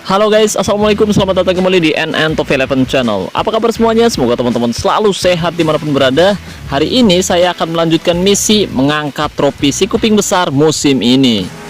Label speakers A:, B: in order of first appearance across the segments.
A: Halo guys, assalamualaikum, selamat datang kembali di NN Top 11 Channel. Apa kabar semuanya? Semoga teman-teman selalu sehat dimanapun berada. Hari ini saya akan melanjutkan misi mengangkat trofi si kuping besar musim ini.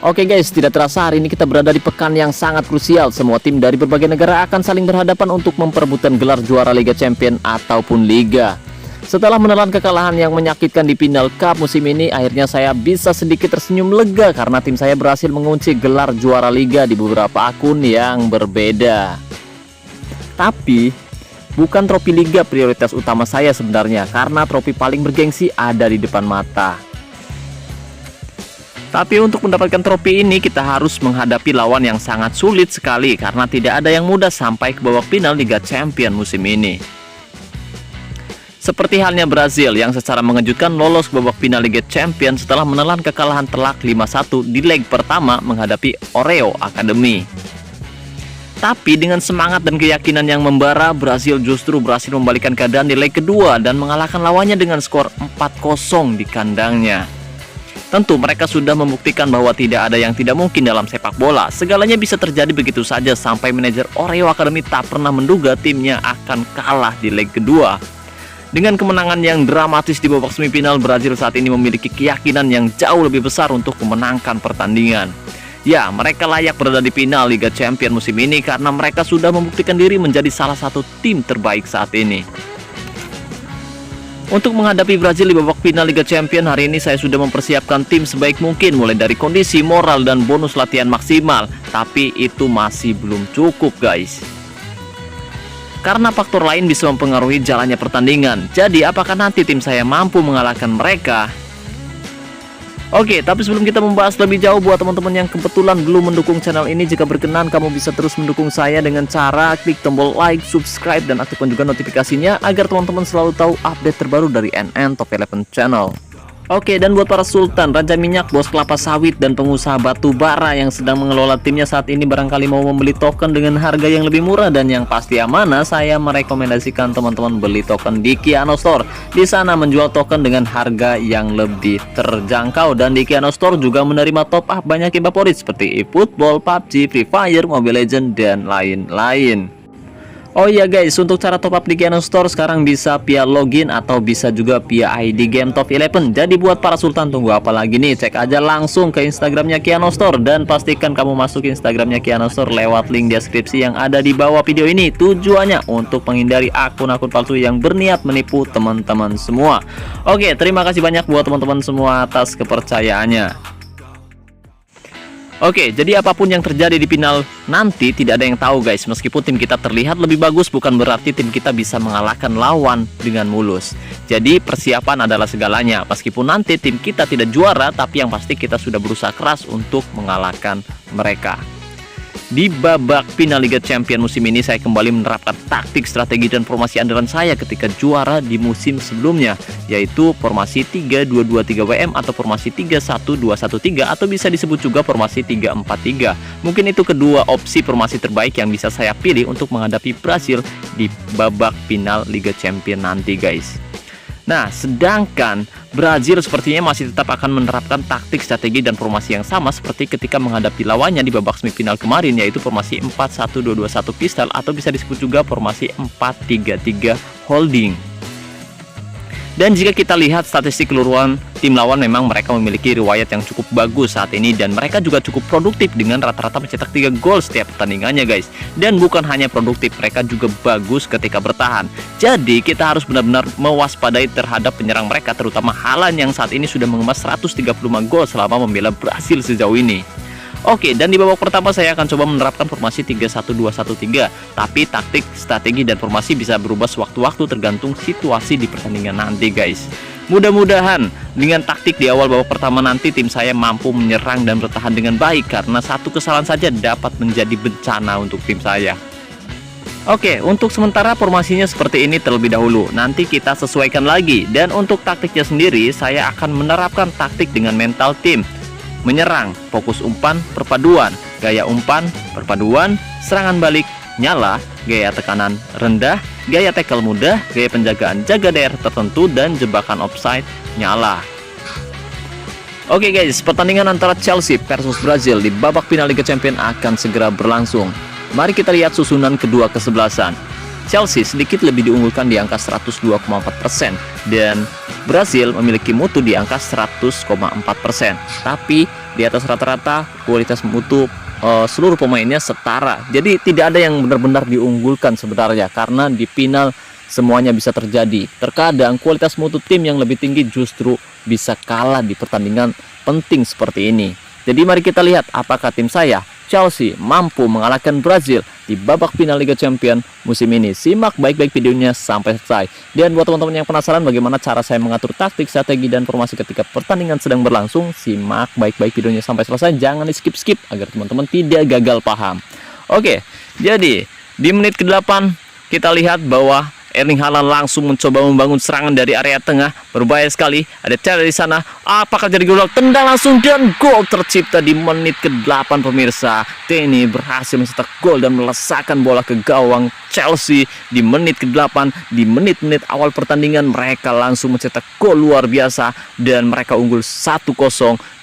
A: Oke guys, tidak terasa hari ini kita berada di pekan yang sangat krusial. Semua tim dari berbagai negara akan saling berhadapan untuk memperebutkan gelar juara Liga Champion ataupun Liga. Setelah menelan kekalahan yang menyakitkan di Pinnacle Cup musim ini, akhirnya saya bisa sedikit tersenyum lega karena tim saya berhasil mengunci gelar juara Liga di beberapa akun yang berbeda. Tapi bukan trofi Liga prioritas utama saya sebenarnya, karena trofi paling bergengsi ada di depan mata. Tapi untuk mendapatkan trofi ini kita harus menghadapi lawan yang sangat sulit sekali, karena tidak ada yang mudah sampai ke babak final Liga Champion musim ini. Seperti halnya Brazil yang secara mengejutkan lolos ke babak final Liga Champion setelah menelan kekalahan telak 5-1 di leg pertama menghadapi Oreo Academy. Tapi dengan semangat dan keyakinan yang membara, Brazil justru berhasil membalikkan keadaan di leg kedua dan mengalahkan lawannya dengan skor 4-0 di kandangnya. Tentu mereka sudah membuktikan bahwa tidak ada yang tidak mungkin dalam sepak bola. Segalanya bisa terjadi begitu saja sampai manajer Oreo Academy tak pernah menduga timnya akan kalah di leg kedua. Dengan kemenangan yang dramatis di babak semifinal, Brazil saat ini memiliki keyakinan yang jauh lebih besar untuk memenangkan pertandingan. Ya, mereka layak berada di final Liga Champion musim ini karena mereka sudah membuktikan diri menjadi salah satu tim terbaik saat ini. Untuk menghadapi Brazil di babak final Liga Champion hari ini, saya sudah mempersiapkan tim sebaik mungkin, mulai dari kondisi moral dan bonus latihan maksimal. Tapi itu masih belum cukup guys, karena faktor lain bisa mempengaruhi jalannya pertandingan. Jadi apakah nanti tim saya mampu mengalahkan mereka? Oke, tapi sebelum kita membahas lebih jauh, buat teman-teman yang kebetulan belum mendukung channel ini, jika berkenan kamu bisa terus mendukung saya dengan cara klik tombol like, subscribe, dan aktifkan juga notifikasinya agar teman-teman selalu tahu update terbaru dari NN Top 11 Channel. Oke, dan buat para sultan, raja minyak, bos kelapa sawit, dan pengusaha batu bara yang sedang mengelola timnya saat ini barangkali mau membeli token dengan harga yang lebih murah dan yang pasti amanah, saya merekomendasikan teman-teman beli token di Kiano Store. Di sana menjual token dengan harga yang lebih terjangkau, dan di Kiano Store juga menerima top up banyak game favorit seperti eFootball, PUBG, Free Fire, Mobile Legends, dan lain-lain. Oh iya guys, untuk cara top up di Kiano Store sekarang bisa via login atau bisa juga via ID game Top 11. Jadi buat para sultan tunggu apa lagi nih? Cek aja langsung ke Instagramnya Kiano Store dan pastikan kamu masuk Instagramnya Kiano Store lewat link deskripsi yang ada di bawah video ini. Tujuannya untuk menghindari akun-akun palsu yang berniat menipu teman-teman semua. Oke, terima kasih banyak buat teman-teman semua atas kepercayaannya. Oke, jadi apapun yang terjadi di final nanti tidak ada yang tahu guys. Meskipun tim kita terlihat lebih bagus, bukan berarti tim kita bisa mengalahkan lawan dengan mulus. Jadi persiapan adalah segalanya. Meskipun nanti tim kita tidak juara, tapi yang pasti kita sudah berusaha keras untuk mengalahkan mereka. Di babak final Liga Champion musim ini, saya kembali menerapkan taktik, strategi, dan formasi andalan saya ketika juara di musim sebelumnya, yaitu formasi 3-2-2-3 WM atau formasi 3-1-2-1-3 atau bisa disebut juga formasi 3-4-3. Mungkin itu kedua opsi formasi terbaik yang bisa saya pilih untuk menghadapi Brazil di babak final Liga Champion nanti guys. Nah, sedangkan Brazil sepertinya masih tetap akan menerapkan taktik, strategi, dan formasi yang sama seperti ketika menghadapi lawannya di babak semifinal kemarin, yaitu formasi 4-1-2-2-1 pistol atau bisa disebut juga formasi 4-3-3 holding. Dan jika kita lihat statistik keseluruhan tim lawan, memang mereka memiliki riwayat yang cukup bagus saat ini, dan mereka juga cukup produktif dengan rata-rata mencetak 3 gol setiap pertandingannya guys. Dan bukan hanya produktif, mereka juga bagus ketika bertahan. Jadi kita harus benar-benar mewaspadai terhadap penyerang mereka, terutama Haaland yang saat ini sudah mengemas 135 gol selama membela Brasil sejauh ini. Oke, dan di babak pertama saya akan coba menerapkan formasi 3-1-2-1-3. Tapi taktik, strategi, dan formasi bisa berubah sewaktu-waktu tergantung situasi di pertandingan nanti guys. Mudah-mudahan dengan taktik di awal babak pertama nanti tim saya mampu menyerang dan bertahan dengan baik, karena satu kesalahan saja dapat menjadi bencana untuk tim saya. Oke, untuk sementara formasinya seperti ini terlebih dahulu. Nanti kita sesuaikan lagi. Dan untuk taktiknya sendiri, saya akan menerapkan taktik dengan mental tim. menyerang, fokus umpan, perpaduan, gaya umpan, perpaduan, serangan balik, nyala, gaya tekanan rendah, gaya tackle mudah, gaya penjagaan jaga daerah tertentu, dan jebakan offside, nyala. Oke guys, pertandingan antara Chelsea versus Brazil di babak final Liga Champions akan segera berlangsung. Mari kita lihat susunan kedua kesebelasan. Chelsea sedikit lebih diunggulkan di angka 102,4% dan Brazil memiliki mutu di angka 100,4%. Tapi di atas rata-rata kualitas mutu seluruh pemainnya setara. Jadi tidak ada yang benar-benar diunggulkan sebenarnya, karena di final semuanya bisa terjadi. Terkadang kualitas mutu tim yang lebih tinggi justru bisa kalah di pertandingan penting seperti ini. Jadi mari kita lihat apakah tim saya Chelsea mampu mengalahkan Brazil di babak final Liga Champions musim ini. Simak baik-baik videonya sampai selesai. Dan buat teman-teman yang penasaran bagaimana cara saya mengatur taktik, strategi, dan formasi ketika pertandingan sedang berlangsung, simak baik-baik videonya sampai selesai. Jangan di-skip-skip agar teman-teman tidak gagal paham. Oke, jadi di menit ke-8 kita lihat bahwa Erling Haaland langsung mencoba membangun serangan dari area tengah. Berbahaya sekali. Ada Terry di sana. Apakah jadi gol? Tendang langsung dan gol tercipta di menit ke-8 pemirsa. Teni berhasil mencetak gol dan melesakkan bola ke gawang Chelsea di menit ke-8. Di menit-menit awal pertandingan mereka langsung mencetak gol luar biasa dan mereka unggul 1-0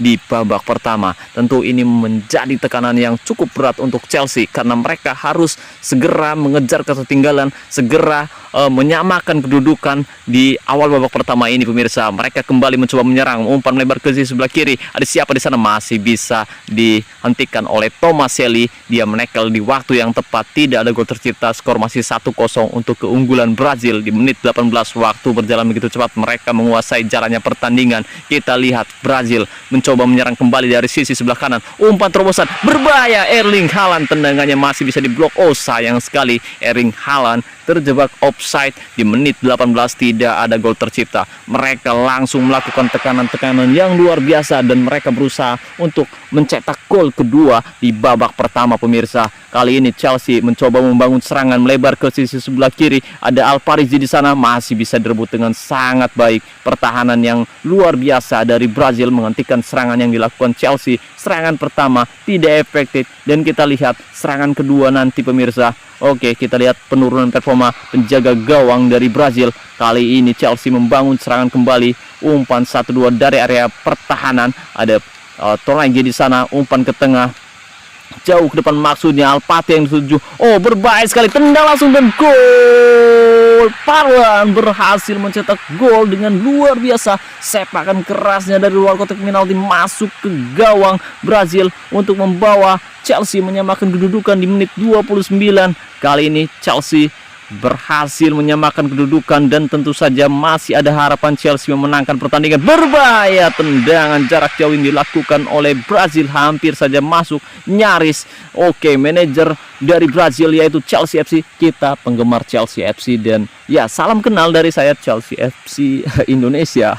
A: di babak pertama. Tentu ini menjadi tekanan yang cukup berat untuk Chelsea karena mereka harus segera mengejar ketertinggalan, segera menyamakan kedudukan di awal babak pertama ini pemirsa. Mereka kembali mencoba menyerang, umpan melebar ke sisi sebelah kiri. Ada siapa di sana? Masih bisa dihentikan oleh Tomaselli. Dia menekel di waktu yang tepat, tidak ada gol tercipta. Skor masih 1-0 untuk keunggulan Brazil di menit 18. Waktu berjalan begitu cepat, mereka menguasai jalannya pertandingan. Kita lihat Brazil mencoba menyerang kembali dari sisi sebelah kanan. Umpan terobosan berbahaya, Erling Haaland, tendangannya masih bisa diblok. Oh sayang sekali, Erling Haaland terjebak offside di menit 18, tidak ada gol tercipta. Mereka langsung melakukan tekanan-tekanan yang luar biasa dan mereka berusaha untuk mencetak gol kedua di babak pertama pemirsa. Kali ini Chelsea mencoba membangun serangan melebar ke sisi sebelah kiri. Ada Alparisi di sana, masih bisa direbut dengan sangat baik. Pertahanan yang luar biasa dari Brazil menghentikan serangan yang dilakukan Chelsea. Serangan pertama tidak efektif dan kita lihat serangan kedua nanti pemirsa. Oke, kita lihat penurunan performa penjaga gawang dari Brazil. Kali ini Chelsea membangun serangan kembali. Umpan 1-2 dari area pertahanan. Ada Torreira di sana, umpan ke tengah. Jauh ke depan maksudnya Alpati yang dituju. Oh, berbahaya sekali, tendang langsung dan gol. Parwan berhasil mencetak gol dengan luar biasa. Sepakan kerasnya dari luar kotak penalti masuk ke gawang Brazil untuk membawa Chelsea menyamakan kedudukan di menit 29. Kali ini Chelsea berhasil menyamakan kedudukan dan tentu saja masih ada harapan Chelsea memenangkan pertandingan. Berbahaya, tendangan jarak jauh yang dilakukan oleh Brazil hampir saja masuk, nyaris. Oke, manajer dari Brazil yaitu Chelsea FC. Kita penggemar Chelsea FC dan ya, salam kenal dari saya Chelsea FC Indonesia.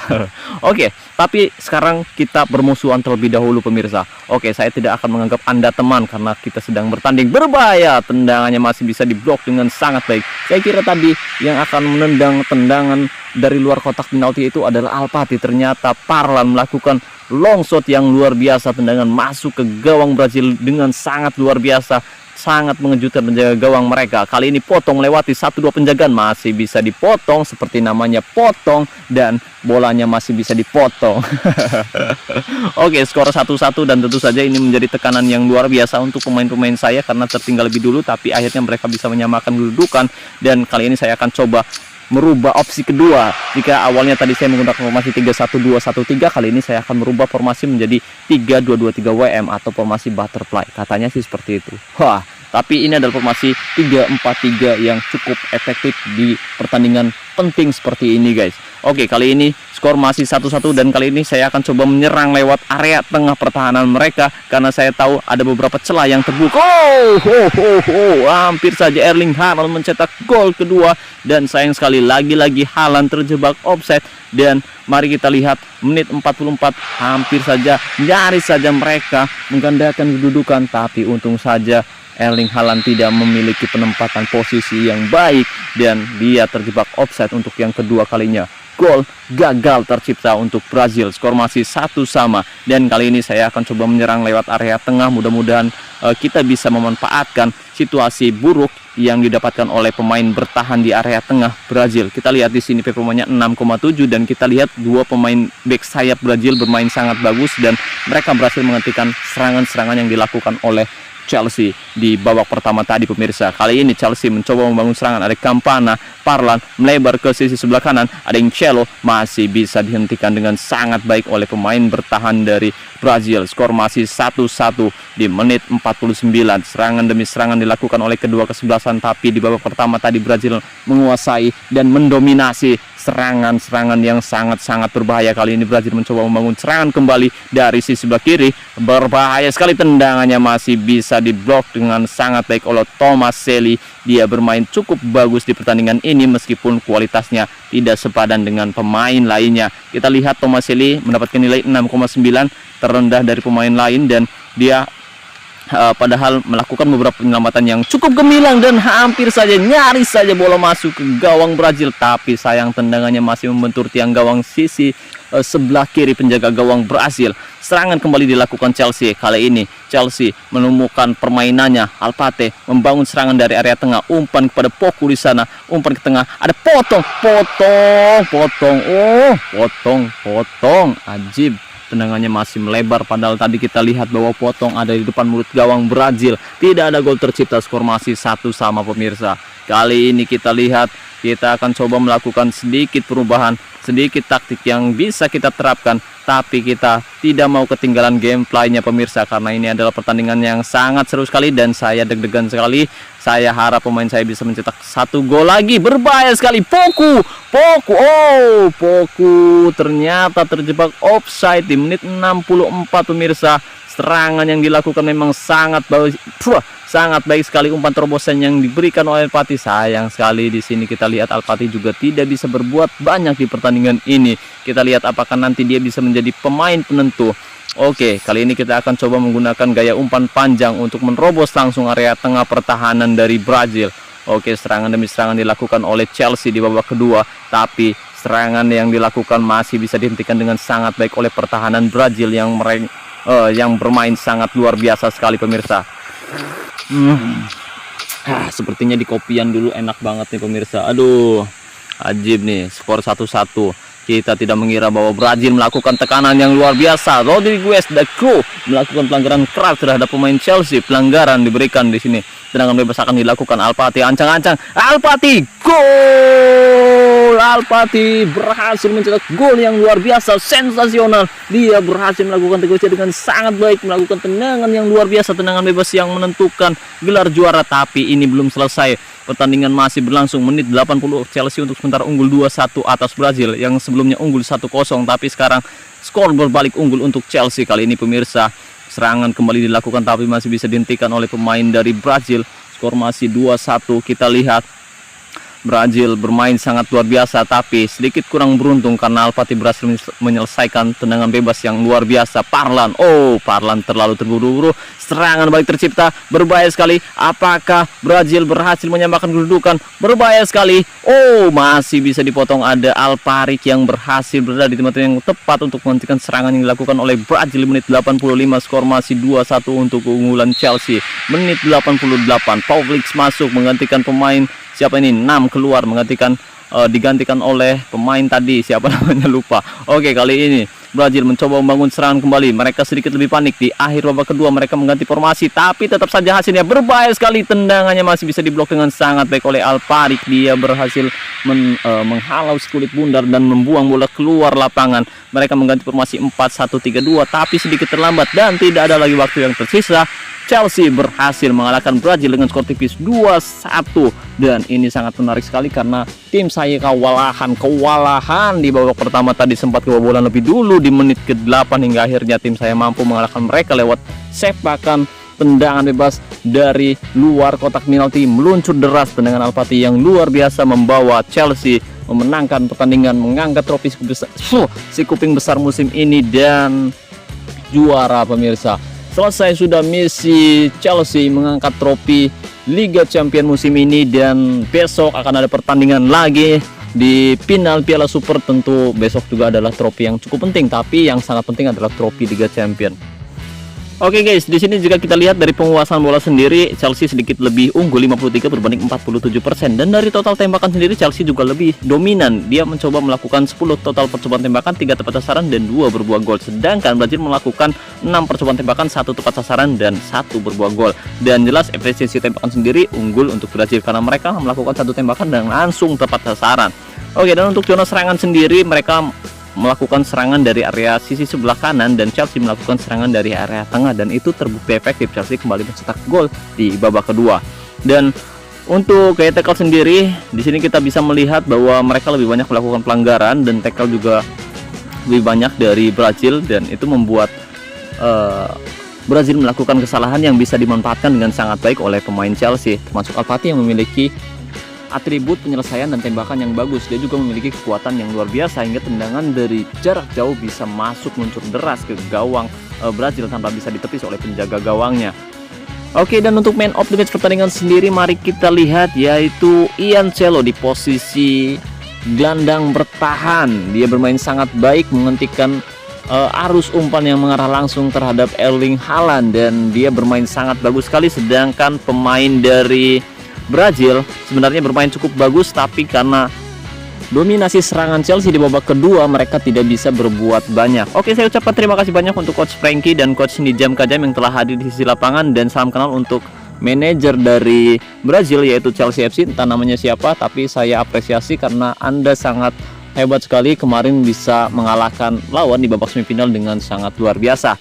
A: Oke, tapi sekarang kita bermusuhan terlebih dahulu pemirsa. Oke, saya tidak akan menganggap Anda teman karena kita sedang bertanding. Berbahaya, tendangannya masih bisa diblok dengan sangat baik. Saya kira tadi yang akan menendang tendangan dari luar kotak penalti itu adalah Alpati. Ternyata Parlan melakukan long shot yang luar biasa. Tendangan masuk ke gawang Brazil dengan sangat luar biasa. Sangat mengejutkan penjaga gawang mereka. Kali ini potong melewati 1-2 penjagaan, masih bisa dipotong seperti namanya potong dan bolanya masih bisa dipotong. Oke, skor 1-1 dan tentu saja ini menjadi tekanan yang luar biasa untuk pemain-pemain saya karena tertinggal lebih dulu, tapi akhirnya mereka bisa menyamakan kedudukan dan kali ini saya akan coba merubah opsi kedua. Jika awalnya tadi saya menggunakan formasi 3-1-2-1-3, kali ini saya akan merubah formasi menjadi 3-2-2-3 WM atau formasi butterfly. Katanya sih seperti itu. Wah, tapi ini adalah formasi 3-4-3 yang cukup efektif di pertandingan penting seperti ini guys. Oke, kali ini skor masih 1-1 dan kali ini saya akan coba menyerang lewat area tengah pertahanan mereka karena saya tahu ada beberapa celah yang terbuka. Hampir saja Erling Haaland mencetak gol kedua dan sayang sekali lagi-lagi Haaland terjebak offside. Dan mari kita lihat menit 44, hampir saja nyaris saja mereka menggandakan kedudukan, tapi untung saja Erling Haaland tidak memiliki penempatan posisi yang baik dan dia terjebak offside untuk yang kedua kalinya. gol gagal tercipta untuk Brazil. Skor masih 1-1, dan kali ini saya akan coba menyerang lewat area tengah. Mudah-mudahan kita bisa memanfaatkan situasi buruk yang didapatkan oleh pemain bertahan di area tengah Brazil. Kita lihat di sini performanya 6,7, dan kita lihat dua pemain back sayap Brazil bermain sangat bagus dan mereka berhasil menghentikan serangan-serangan yang dilakukan oleh Chelsea di babak pertama tadi pemirsa. Kali ini Chelsea mencoba membangun serangan, ada Campana, Parlan melebar ke sisi sebelah kanan, ada Ncelo, masih bisa dihentikan dengan sangat baik oleh pemain bertahan dari Brazil. Skor masih 1-1 di menit 49. Serangan demi serangan dilakukan oleh kedua kesebelasan, tapi di babak pertama tadi Brazil menguasai dan mendominasi serangan-serangan yang sangat-sangat berbahaya. Kali ini Brazil mencoba membangun serangan kembali dari sisi sebelah kiri, berbahaya sekali, tendangannya masih bisa diblok dengan sangat baik oleh Tomaselli. Dia bermain cukup bagus di pertandingan ini meskipun kualitasnya tidak sepadan dengan pemain lainnya. Kita lihat Tomaselli mendapatkan nilai 6,9, terendah dari pemain lain, dan dia padahal melakukan beberapa penyelamatan yang cukup gemilang dan hampir saja, nyaris saja bola masuk ke gawang Brazil, tapi sayang tendangannya masih membentur tiang gawang sisi sebelah kiri penjaga gawang Brazil. Serangan kembali dilakukan Chelsea. Kali ini Chelsea menemukan permainannya. Alpate membangun serangan dari area tengah, umpan kepada Poku di sana, umpan ke tengah, ada potong, ajib. Tendangannya masih melebar, padahal tadi kita lihat bahwa potong ada di depan mulut gawang Brazil. Tidak ada gol tercipta, skor masih 1-1 pemirsa. Kali ini kita lihat, kita akan coba melakukan sedikit perubahan, sedikit taktik yang bisa kita terapkan, tapi kita tidak mau ketinggalan gameplaynya pemirsa, karena ini adalah pertandingan yang sangat seru sekali dan saya deg-degan sekali. Saya harap pemain saya bisa mencetak 1 gol lagi. Berbahaya sekali, Poku ternyata terjebak offside di menit 64 pemirsa. Serangan yang dilakukan memang sangat baik sekali, umpan terobosan yang diberikan oleh Alpati. Sayang sekali di sini kita lihat Alpati juga tidak bisa berbuat banyak di pertandingan ini. Kita lihat apakah nanti dia bisa menjadi pemain penentu. Oke, kali ini kita akan coba menggunakan gaya umpan panjang untuk menerobos langsung area tengah pertahanan dari Brazil. Oke, serangan demi serangan dilakukan oleh Chelsea di babak kedua, tapi serangan yang dilakukan masih bisa dihentikan dengan sangat baik oleh pertahanan Brazil yang bermain sangat luar biasa sekali pemirsa. Sepertinya di kopian dulu enak banget nih pemirsa. Aduh, ajib nih, skor 1-1. Kita tidak mengira bahwa Brazil melakukan tekanan yang luar biasa. Rodriguez da Cruz melakukan pelanggaran keras terhadap pemain Chelsea. Pelanggaran diberikan di sini. Tendangan bebas akan dilakukan. Alpati ancang-ancang. Alpati gol! Alpati berhasil mencetak gol yang luar biasa, sensasional. Dia berhasil melakukan teguran dengan sangat baik, melakukan tendangan yang luar biasa, tendangan bebas yang menentukan gelar juara. Tapi ini belum selesai. Pertandingan masih berlangsung, menit 80 Chelsea untuk sementara unggul 2-1 atas Brazil yang sebelumnya unggul 1-0, tapi sekarang skor berbalik unggul untuk Chelsea. Kali ini pemirsa, serangan kembali dilakukan tapi masih bisa dihentikan oleh pemain dari Brazil. Skor masih 2-1. Kita lihat Brazil bermain sangat luar biasa, tapi sedikit kurang beruntung karena Alpati berhasil menyelesaikan tendangan bebas yang luar biasa. Parlan terlalu terburu-buru. Serangan balik tercipta, berbahaya sekali. Apakah Brazil berhasil menyamakan kedudukan? Berbahaya sekali. Masih bisa dipotong. Ada Alparik yang berhasil berada di tempat yang tepat untuk menghentikan serangan yang dilakukan oleh Brazil. Menit 85, skor masih 2-1 untuk keunggulan Chelsea. Menit 88, Pavlik masuk menggantikan pemain. Siapa ini? 6 keluar digantikan oleh pemain tadi, siapa namanya lupa. Oke, kali ini Brazil mencoba membangun serangan kembali. Mereka sedikit lebih panik. Di akhir babak kedua mereka mengganti formasi, tapi tetap saja hasilnya berbahaya sekali. Tendangannya masih bisa diblok dengan sangat baik oleh Alparik. Dia berhasil menghalau kulit bundar dan membuang bola keluar lapangan. Mereka mengganti formasi 4-1-3-2, tapi sedikit terlambat dan tidak ada lagi waktu yang tersisa. Chelsea berhasil mengalahkan Brazil dengan skor tipis 2-1, dan ini sangat menarik sekali karena tim saya kewalahan di babak pertama tadi, sempat kebobolan lebih dulu di menit ke-8 hingga akhirnya tim saya mampu mengalahkan mereka lewat sepakan tendangan bebas dari luar kotak penalti. Meluncur deras tendangan Alpati yang luar biasa membawa Chelsea memenangkan pertandingan, mengangkat trofi si kuping besar musim ini dan juara pemirsa. Selesai sudah misi Chelsea mengangkat trofi Liga Champions musim ini, dan besok akan ada pertandingan lagi di final Piala Super tentu besok juga adalah trofi yang cukup penting, tapi yang sangat penting adalah trofi Liga Champions. Oke guys, di sini jika kita lihat dari penguasaan bola sendiri, Chelsea sedikit lebih unggul 53 berbanding 47%, dan dari total tembakan sendiri Chelsea juga lebih dominan. Dia mencoba melakukan 10 total percobaan tembakan, 3 tepat sasaran dan 2 berbuah gol. Sedangkan Brazil melakukan 6 percobaan tembakan, 1 tepat sasaran dan 1 berbuah gol. Dan jelas efisiensi tembakan sendiri unggul untuk Brazil karena mereka melakukan 1 tembakan dan langsung tepat sasaran. Oke, dan untuk zona serangan sendiri mereka melakukan serangan dari area sisi sebelah kanan dan Chelsea melakukan serangan dari area tengah, dan itu terbukti efektif. Chelsea kembali mencetak gol di babak kedua. Dan untuk gaya tackle sendiri di sini kita bisa melihat bahwa mereka lebih banyak melakukan pelanggaran dan tackle juga lebih banyak dari Brazil, dan itu membuat Brazil melakukan kesalahan yang bisa dimanfaatkan dengan sangat baik oleh pemain Chelsea, termasuk Al-Fati yang memiliki atribut penyelesaian dan tembakan yang bagus. Dia juga memiliki kekuatan yang luar biasa hingga tendangan dari jarak jauh bisa masuk meluncur deras ke gawang Brazil tanpa bisa ditepis oleh penjaga gawangnya. Oke, dan untuk man of the match pertandingan sendiri mari kita lihat, yaitu Ian Cello di posisi gelandang bertahan. Dia bermain sangat baik menghentikan arus umpan yang mengarah langsung terhadap Erling Haaland, dan dia bermain sangat bagus sekali. Sedangkan pemain dari Brazil sebenarnya bermain cukup bagus, tapi karena dominasi serangan Chelsea di babak kedua mereka tidak bisa berbuat banyak. Oke, saya ucapkan terima kasih banyak untuk Coach Frankie dan Coach Nijam Kajam yang telah hadir di sisi lapangan, dan salam kenal untuk manajer dari Brazil yaitu Chelsea FC, entah namanya siapa, tapi saya apresiasi karena Anda sangat hebat sekali kemarin bisa mengalahkan lawan di babak semifinal dengan sangat luar biasa.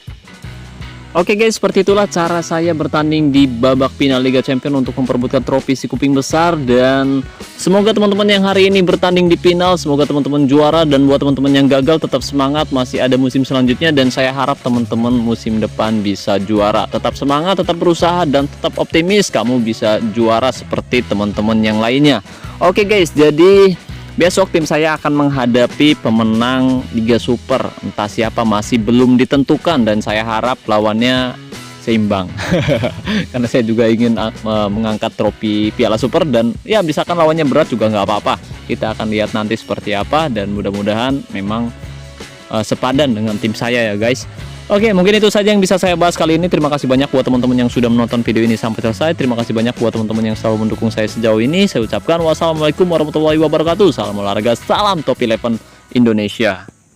A: Oke guys, seperti itulah cara saya bertanding di babak final Liga Champions untuk memperebutkan trofi si kuping besar, dan semoga teman-teman yang hari ini bertanding di final, semoga teman-teman juara, dan buat teman-teman yang gagal tetap semangat, masih ada musim selanjutnya, dan saya harap teman-teman musim depan bisa juara. Tetap semangat, tetap berusaha, dan tetap optimis kamu bisa juara seperti teman-teman yang lainnya. Oke guys, jadi besok tim saya akan menghadapi pemenang Liga Super, entah siapa masih belum ditentukan, dan saya harap lawannya seimbang karena saya juga ingin mengangkat trofi Piala Super, dan ya misalkan lawannya berat juga nggak apa-apa, kita akan lihat nanti seperti apa, dan mudah-mudahan memang sepadan dengan tim saya ya guys. Oke, mungkin itu saja yang bisa saya bahas kali ini. Terima kasih banyak buat teman-teman yang sudah menonton video ini sampai selesai. Terima kasih banyak buat teman-teman yang selalu mendukung saya sejauh ini. Saya ucapkan wassalamualaikum warahmatullahi wabarakatuh. Salam olahraga, salam Top 11 Indonesia.